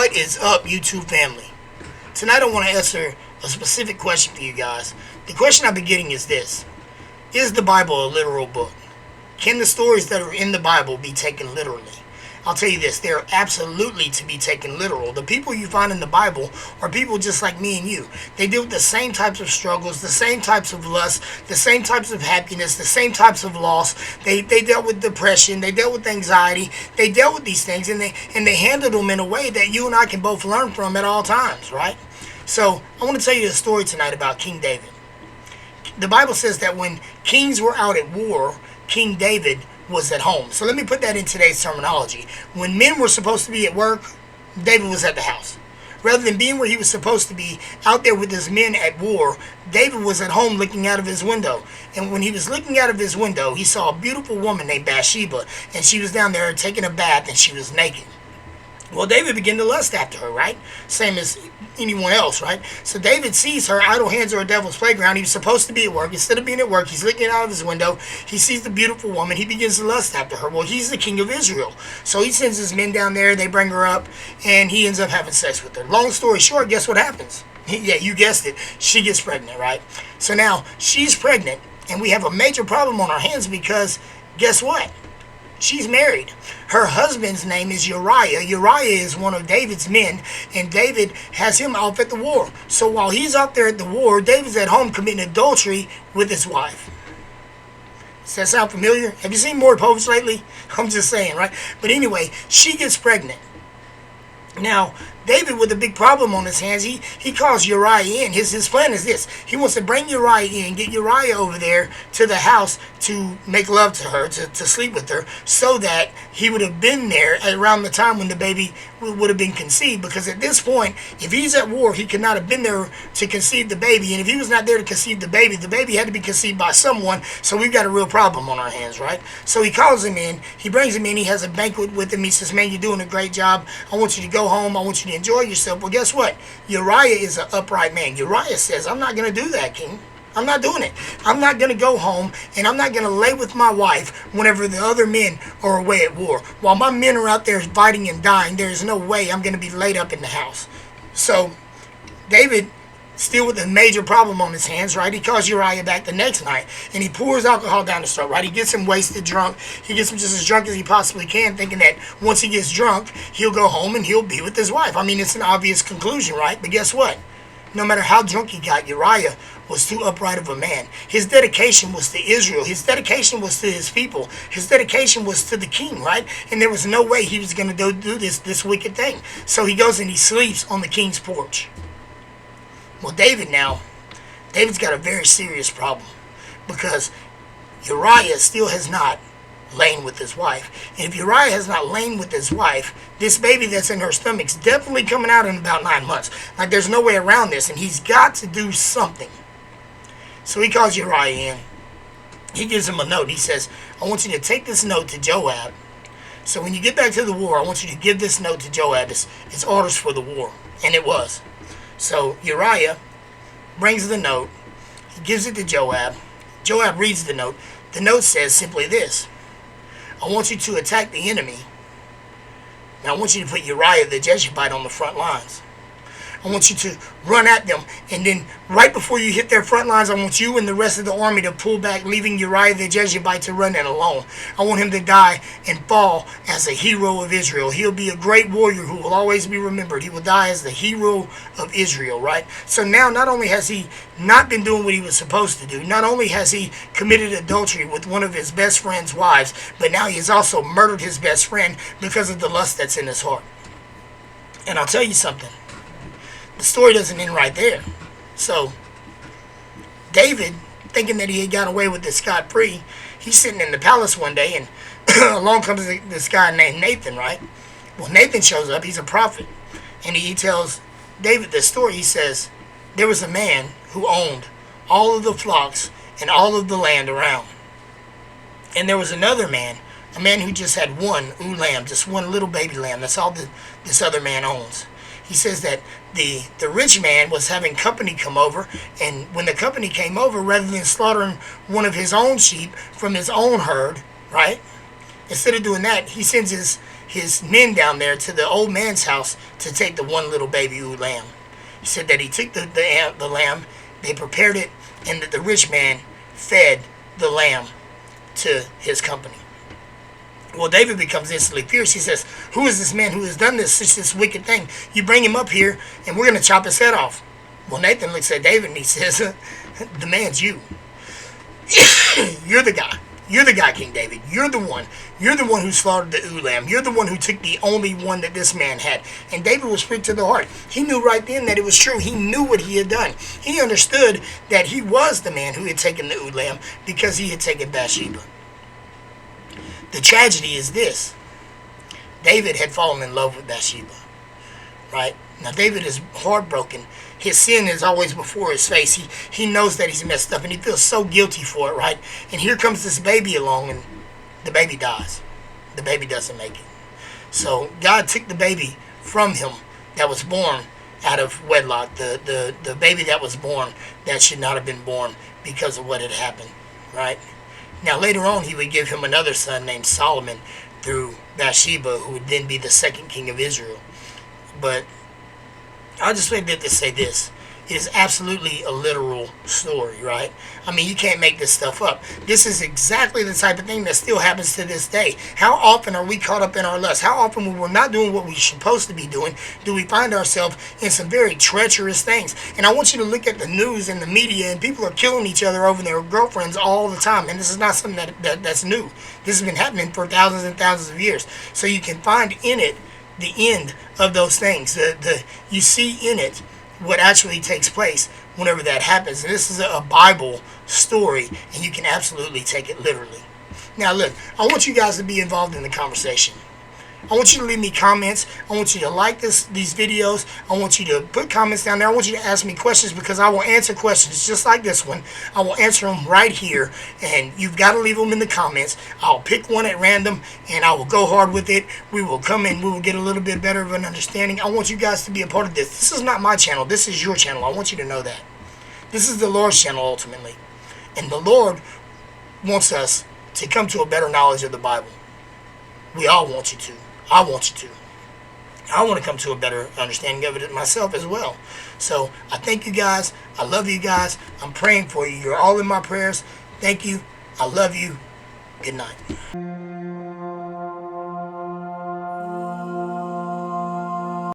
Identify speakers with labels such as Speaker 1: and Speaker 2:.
Speaker 1: What is up, YouTube family? Tonight I want to answer a specific question for you guys. The question I've been getting is this: is the Bible a literal book? Can the stories that are in the Bible be taken literally? I'll tell you this, they're absolutely to be taken literal. The people you find in the Bible are people just like me and you. They deal with the same types of struggles, the same types of lust, the same types of happiness, the same types of loss. They dealt with depression, they dealt with anxiety, they dealt with these things, and they handled them in a way that you and I can both learn from at all times, right? So I want to tell you a story tonight about King David. The Bible says that when kings were out at war, King David was at home. So let me put that in today's terminology. When men were supposed to be at work, David was at the house. Rather than being where he was supposed to be, out there with his men at war, David was at home looking out of his window. And when he was looking out of his window, he saw a beautiful woman named Bathsheba, and she was down there taking a bath, and she was naked. Well, David began to lust after her, right? Same as anyone else, right? So David sees her. Idle hands are a devil's playground. He was supposed to be at work. Instead of being at work, he's looking out of his window. He sees the beautiful woman. He begins to lust after her. Well, he's the king of Israel. So he sends his men down there. They bring her up, and he ends up having sex with her. Long story short, guess what happens? Yeah, you guessed it. She gets pregnant, right? So now she's pregnant, and we have a major problem on our hands because guess what? She's married. Her husband's name is Uriah. Uriah is one of David's men, and David has him off at the war. So while he's out there at the war, David's at home committing adultery with his wife. Does that sound familiar? Have you seen more Povich lately? I'm just saying, right? But anyway, she gets pregnant. Now, David, with a big problem on his hands, he calls Uriah in. His plan is this. He wants to bring Uriah in, get Uriah over there to the house to make love to her, to sleep with her, so that he would have been there at around the time when the baby would have been conceived. Because at this point, if he's at war, he could not have been there to conceive the baby. And if he was not there to conceive the baby had to be conceived by someone. So we've got a real problem on our hands, right? So he calls him in. He brings him in. He has a banquet with him. He says, man, you're doing a great job. I want you to go home. I want you to enjoy yourself. Well, guess what? Uriah is an upright man. Uriah says, I'm not going to do that, king. I'm not doing it. I'm not going to go home, and I'm not going to lay with my wife whenever the other men are away at war. While my men are out there fighting and dying, there is no way I'm going to be laid up in the house. So David, still with a major problem on his hands, right? He calls Uriah back the next night, and he pours alcohol down his throat, right? He gets him wasted, drunk. He gets him just as drunk as he possibly can, thinking that once he gets drunk, he'll go home and he'll be with his wife. I mean, it's an obvious conclusion, right? But guess what? No matter how drunk he got, Uriah was too upright of a man. His dedication was to Israel. His dedication was to his people. His dedication was to the king, right? And there was no way he was going to do this wicked thing. So he goes and he sleeps on the king's porch. Well, David's got a very serious problem because Uriah still has not lain with his wife. And if Uriah has not lain with his wife, this baby that's in her stomach's definitely coming out in about 9 months. Like, there's no way around this, and he's got to do something. So he calls Uriah in. He gives him a note. He says, I want you to take this note to Joab. So when you get back to the war, I want you to give this note to Joab. It's orders for the war. And it was. So Uriah brings the note. He gives it to Joab. Joab reads the note. The note says simply this: I want you to attack the enemy. Now I want you to put Uriah the Jebusite on the front lines. I want you to run at them, and then right before you hit their front lines, I want you and the rest of the army to pull back, leaving Uriah the Jebusite to run in alone. I want him to die and fall as a hero of Israel. He'll be a great warrior who will always be remembered. He will die as the hero of Israel, right? So now not only has he not been doing what he was supposed to do, not only has he committed adultery with one of his best friend's wives, but now he has also murdered his best friend because of the lust that's in his heart. And I'll tell you something. The story doesn't end right there. So David, thinking that he had got away with this scot-free, he's sitting in the palace one day, and along comes this guy named Nathan, right? Well, Nathan shows up. He's a prophet, and he tells David this story. He says, there was a man who owned all of the flocks and all of the land around. And there was another man, a man who just had one ewe lamb, just one little baby lamb. That's all this other man owns. He says that the rich man was having company come over, and when the company came over, rather than slaughtering one of his own sheep from his own herd, right? Instead of doing that, he sends his men down there to the old man's house to take the one little baby ewe lamb. He said that he took the lamb, they prepared it, and that the rich man fed the lamb to his company. Well, David becomes instantly furious. He says, who is this man who has done this wicked thing? You bring him up here, and we're going to chop his head off. Well, Nathan looks at David, and he says, the man's you. You're the guy. You're the guy, King David. You're the one. You're the one who slaughtered the ewe lamb. You're the one who took the only one that this man had. And David was pricked to the heart. He knew right then that it was true. He knew what he had done. He understood that he was the man who had taken the ewe lamb because he had taken Bathsheba. The tragedy is this. David had fallen in love with Bathsheba. Right? Now, David is heartbroken. His sin is always before his face. He knows that he's messed up, and he feels so guilty for it, right? And here comes this baby along, and the baby dies. The baby doesn't make it. So God took the baby from him that was born out of wedlock. The baby that was born that should not have been born because of what had happened, right? Now, later on, he would give him another son named Solomon through Bathsheba, who would then be the second king of Israel. But I just wanted to say this. It is absolutely a literal story, right? I mean, you can't make this stuff up. This is exactly the type of thing that still happens to this day. How often are we caught up in our lust? How often, when we're not doing what we're supposed to be doing, do we find ourselves in some very treacherous things? And I want you to look at the news and the media, and people are killing each other over their girlfriends all the time. And this is not something that's new. This has been happening for thousands and thousands of years. So you can find in it the end of those things. You see in it what actually takes place whenever that happens. And this is a Bible story, and you can absolutely take it literally. Now look, I want you guys to be involved in the conversation. I want you to leave me comments. I want you to like these videos. I want you to put comments down there. I want you to ask me questions, because I will answer questions just like this one. I will answer them right here, and you've got to leave them in the comments. I'll pick one at random, and I will go hard with it. We will come in. We will get a little bit better of an understanding. I want you guys to be a part of this. This is not my channel. This is your channel. I want you to know that. This is the Lord's channel ultimately. And the Lord wants us to come to a better knowledge of the Bible. We all want you to. I want you to. I want to come to a better understanding of it myself as well. So I thank you guys. I love you guys. I'm praying for you. You're all in my prayers. Thank you. I love you. Good night.